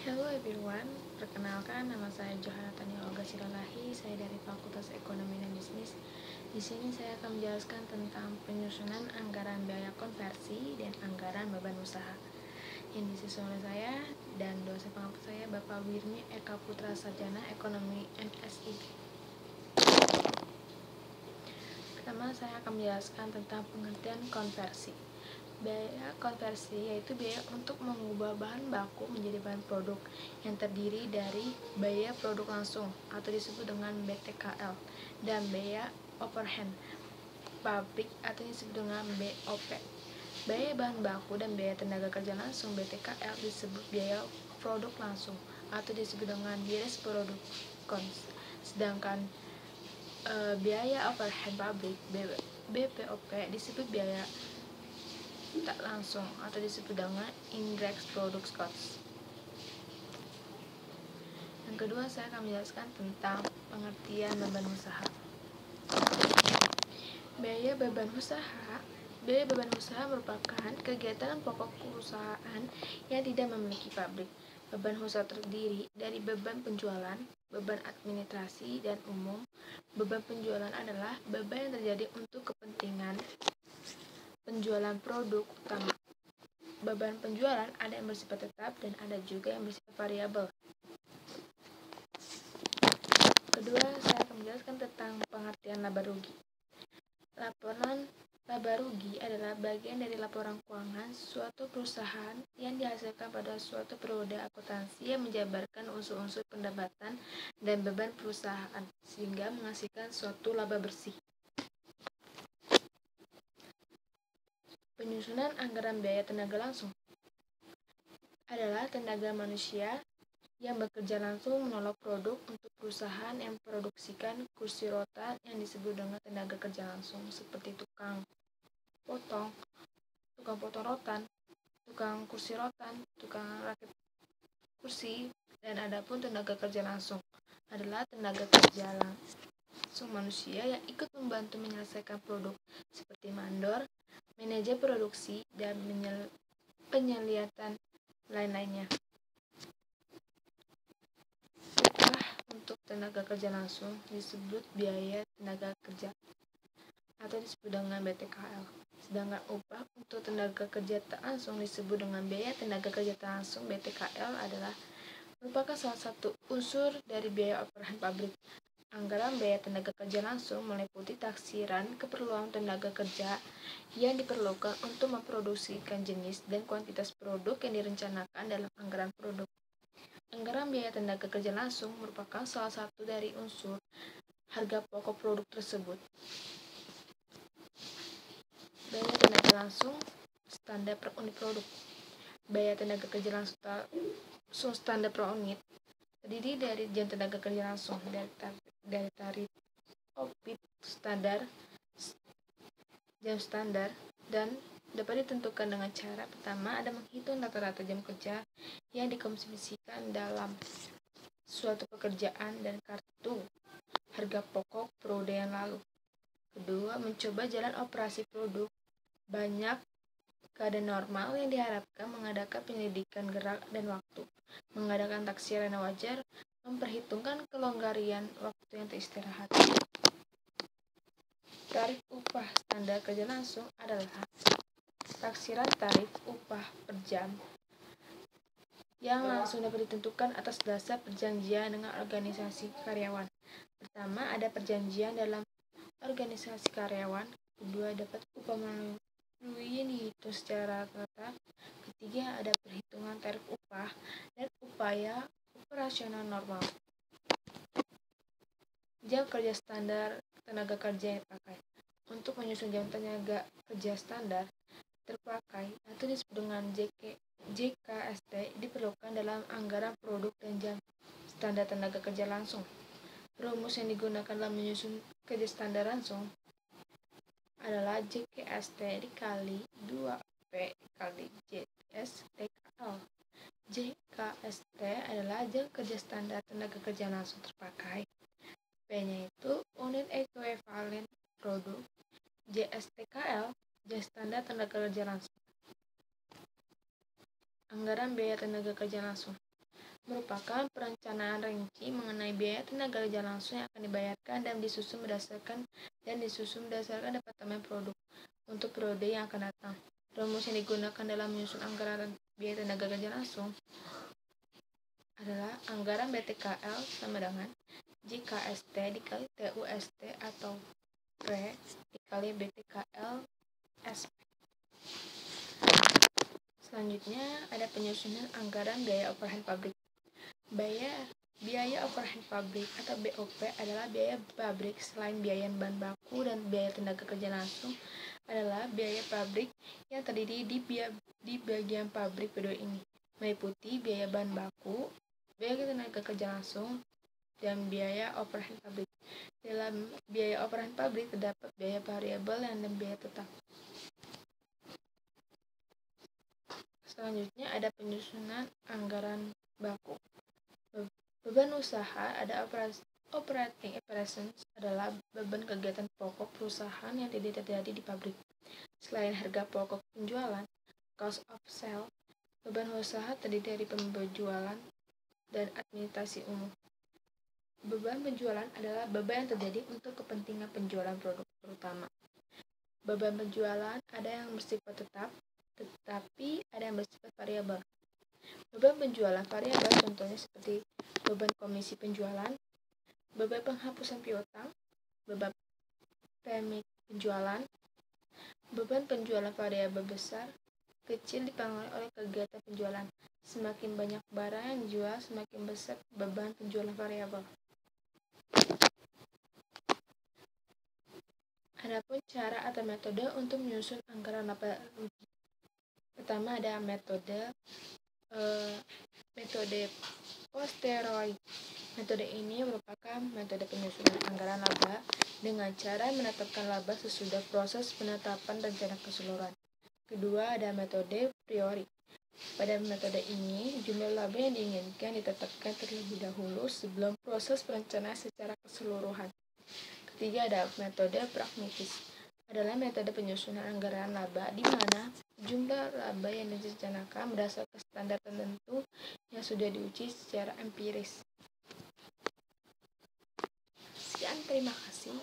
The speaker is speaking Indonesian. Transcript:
Hello everyone, perkenalkan nama saya Johanna Tania Olga Silalahi, saya dari Fakultas Ekonomi dan Bisnis. Di sini saya akan menjelaskan tentang penyusunan anggaran biaya konversi dan anggaran beban usaha yang disusun oleh saya dan dosen pengampu saya Bapak Wirmi Eka Putra Sarjana Ekonomi MSI. Pertama, saya akan menjelaskan tentang pengertian konversi. Biaya konversi yaitu biaya untuk mengubah bahan baku menjadi bahan produk yang terdiri dari biaya produk langsung atau disebut dengan BTKL dan biaya overhead pabrik atau disebut dengan BOP. Biaya bahan baku dan biaya tenaga kerja langsung BTKL disebut biaya produk langsung atau disebut dengan bias produk cost. Sedangkan biaya overhead pabrik BPOP disebut biaya tak langsung atau disebut dengan indirect product cost. Yang kedua, saya akan menjelaskan tentang pengertian beban usaha. Biaya beban usaha merupakan kegiatan pokok perusahaan yang tidak memiliki pabrik. Beban usaha terdiri dari beban penjualan, beban administrasi dan umum. Beban penjualan adalah beban yang terjadi untuk kepentingan penjualan produk utama. Beban penjualan ada yang bersifat tetap dan ada juga yang bersifat variabel. Kedua, saya akan menjelaskan tentang pengertian laba rugi. Laporan laba rugi adalah bagian dari laporan keuangan suatu perusahaan yang dihasilkan pada suatu periode akuntansi yang menjabarkan unsur-unsur pendapatan dan beban perusahaan sehingga menghasilkan suatu laba bersih. Penyusunan anggaran biaya tenaga langsung adalah tenaga manusia yang bekerja langsung menolak produk untuk perusahaan yang memproduksikan kursi rotan yang disebut dengan tenaga kerja langsung seperti tukang potong rotan, tukang kursi rotan, tukang rakit kursi, dan adapun tenaga kerja langsung adalah tenaga kerja langsung manusia yang ikut membantu menyelesaikan produk seperti mandor, manajer produksi, dan penyeliatan lain-lainnya. Upah untuk tenaga kerja langsung disebut biaya tenaga kerja atau disebut dengan BTKL. Sedangkan upah untuk tenaga kerja tak langsung disebut dengan biaya tenaga kerja tak langsung BTKL adalah merupakan salah satu unsur dari biaya operasional pabrik. Anggaran biaya tenaga kerja langsung meliputi taksiran keperluan tenaga kerja yang diperlukan untuk memproduksikan jenis dan kuantitas produk yang direncanakan dalam anggaran produk. Anggaran biaya tenaga kerja langsung merupakan salah satu dari unsur harga pokok produk tersebut. Biaya tenaga langsung standar per unit produk. Biaya tenaga kerja langsung standar per unit terdiri dari jam tenaga kerja langsung dari tarif OPIP standar, jam standar, dan dapat ditentukan dengan cara pertama ada menghitung rata-rata jam kerja yang dikonsumsikan dalam suatu pekerjaan dan kartu harga pokok periode yang lalu. Kedua, mencoba jalan operasi produk banyak keadaan normal yang diharapkan mengadakan penyelidikan gerak dan waktu, mengadakan taksiran yang wajar, memperhitungkan kelonggaran waktu yang teristirahat. Tarif upah standar kerja langsung adalah taksiran tarif upah per jam yang langsung dapat ditentukan atas dasar perjanjian dengan organisasi karyawan. Pertama, ada perjanjian dalam organisasi karyawan. Kedua, dapat upah melalui yang dihitung secara rata. Ketiga, ada perhitungan tarif upah dan upaya operasional normal. Jam kerja standar tenaga kerja yang dipakai. Untuk menyusun jam tenaga kerja standar terpakai atau disebut dengan JKST diperlukan dalam anggaran produk dan jam standar tenaga kerja langsung. Rumus yang digunakan dalam menyusun kerja standar langsung adalah JKST dikali 2P kali JSTKL. JKST adalah jam kerja standar tenaga kerja langsung terpakai. P-nya itu unit ekuivalen produk. JSTKL jam standar tenaga kerja langsung. Anggaran biaya tenaga kerja langsung. merupakan perencanaan rinci mengenai biaya tenaga kerja langsung yang akan dibayarkan dan disusun berdasarkan Departemen Produk untuk periode yang akan datang. Rumus yang digunakan dalam menyusun anggaran biaya tenaga kerja langsung adalah anggaran BTKL sama dengan JKST dikali TUST atau P dikali BTKL SP. Selanjutnya ada penyusunan anggaran biaya overhead pabrik. Biaya overhead pabrik atau BOP adalah biaya pabrik selain biaya bahan baku dan biaya tenaga kerja langsung adalah biaya pabrik yang terdiri di bagian pabrik periode ini, meliputi biaya bahan baku, biaya tenaga kerja langsung, dan biaya overhead pabrik. Dalam biaya overhead pabrik terdapat biaya variabel dan biaya tetap. Selanjutnya ada penyusunan anggaran baku. Beban usaha ada operating expenses adalah beban kegiatan pokok perusahaan yang tidak terjadi di pabrik. Selain harga pokok penjualan, cost of sale, beban usaha terdiri dari penjualan dan administrasi umum. Beban penjualan adalah beban yang terjadi untuk kepentingan penjualan produk terutama. Beban penjualan ada yang bersifat tetap, tetapi ada yang bersifat variabel. Beban penjualan variabel contohnya seperti beban komisi penjualan, beban penghapusan piutang, beban premi penjualan. Beban penjualan variabel besar, kecil dipengaruhi oleh kegiatan penjualan. Semakin banyak barang yang dijual, semakin besar beban penjualan variabel. Adapun cara atau metode untuk menyusun anggaran laba rugi. Pertama ada metode posteriori. Metode ini merupakan metode penyusunan anggaran laba dengan cara menetapkan laba sesudah proses penetapan rencana keseluruhan. Kedua ada metode priori. Pada metode ini, jumlah laba yang diinginkan ditetapkan terlebih dahulu sebelum proses perencanaan secara keseluruhan. Ketiga ada metode pragmatis. Adalah metode penyusunan anggaran laba di mana jumlah laba yang direncanakan berdasarkan standar tertentu yang sudah diuji secara empiris. Sekian, terima kasih.